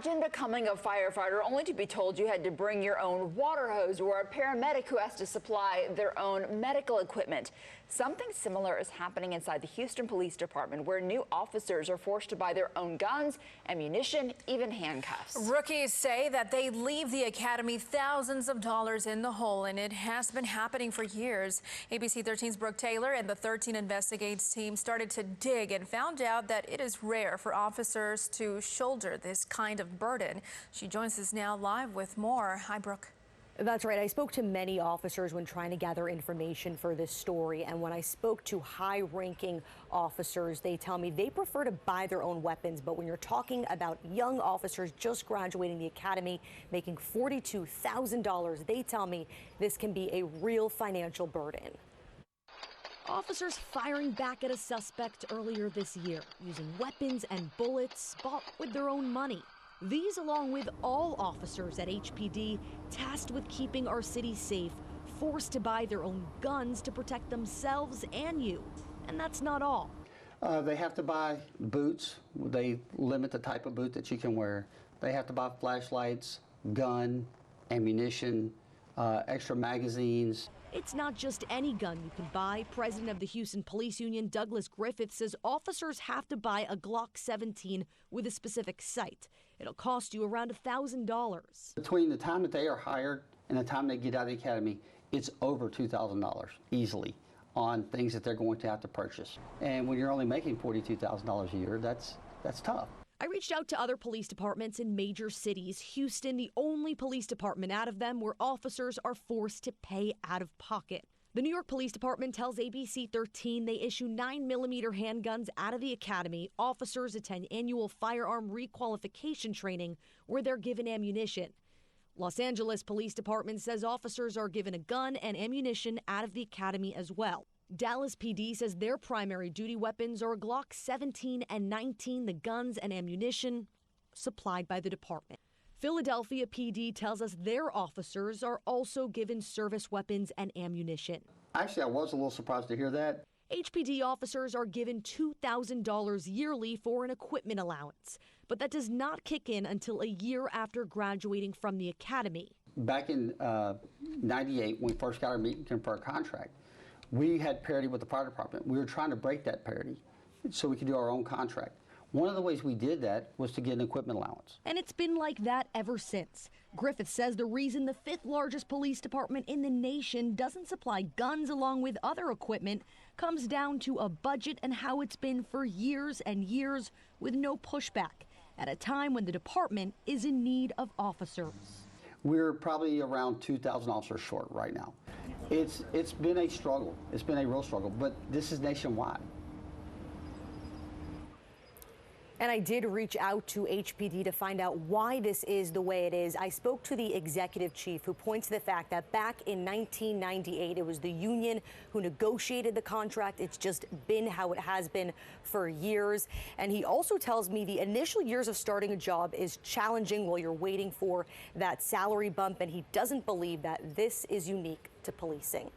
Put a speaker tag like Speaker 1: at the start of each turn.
Speaker 1: Imagine becoming a firefighter only to be told you had to bring your own water hose, or a paramedic who has to supply their own medical equipment. Something similar is happening inside the Houston Police Department, where new officers are forced to buy their own guns, ammunition, even handcuffs.
Speaker 2: Rookies say that they leave the academy thousands of dollars in the hole, and it has been happening for years. ABC 13's Brooke Taylor and the 13 Investigates team started to dig and found out that it is rare for officers to shoulder this kind of burden. She joins us now live with more. Hi, Brooke.
Speaker 3: That's right. I spoke to many officers when trying to gather information for this story. And when I spoke to high-ranking officers, they tell me they prefer to buy their own weapons. But when you're talking about young officers just graduating the academy, making $42,000, they tell me this can be a real financial burden. Officers firing back at a suspect earlier this year, using weapons and bullets bought with their own money. These, along with all officers at HPD tasked with keeping our city safe, forced to buy their own guns to protect themselves and you. And that's not all.
Speaker 4: They have to buy boots. They limit the type of boot that you can wear. They have to buy flashlights, gun, ammunition, extra magazines.
Speaker 3: It's not just any gun you can buy. President of the Houston Police Union, Douglas Griffith, says officers have to buy a Glock 17 with a specific sight. It'll cost you around $1,000.
Speaker 4: Between the time that they are hired and the time they get out of the academy, it's over $2,000 easily on things that they're going to have to purchase. And when you're only making $42,000 a year, that's tough.
Speaker 3: I reached out to other police departments in major cities. Houston, the only police department out of them where officers are forced to pay out of pocket. The New York Police Department tells ABC 13 they issue 9mm handguns out of the academy. Officers attend annual firearm requalification training where they're given ammunition. Los Angeles Police Department says officers are given a gun and ammunition out of the academy as well. Dallas PD says their primary duty weapons are a Glock 17 and 19, the guns and ammunition supplied by the department. Philadelphia PD tells us their officers are also given service weapons and ammunition.
Speaker 4: Actually, I was a little surprised to hear that.
Speaker 3: HPD officers are given $2,000 yearly for an equipment allowance, but that does not kick in until a year after graduating from the academy.
Speaker 4: Back in '98, when we first got our meet and confer contract, we had parity with the fire department. We were trying to break that parity so we could do our own contract. One of the ways we did that was to get an equipment allowance.
Speaker 3: And it's been like that ever since. Griffith says the reason the 5th largest police department in the nation doesn't supply guns along with other equipment comes down to a budget and how it's been for years and years with no pushback at a time when the department is in need of officers.
Speaker 4: We're probably around 2,000 officers short right now. It's been a struggle. It's been a real struggle, but this is nationwide.
Speaker 3: And I did reach out to HPD to find out why this is the way it is. I spoke to the executive chief, who points to the fact that back in 1998, it was the union who negotiated the contract. It's just been how it has been for years. And he also tells me the initial years of starting a job is challenging while you're waiting for that salary bump. And he doesn't believe that this is unique to policing.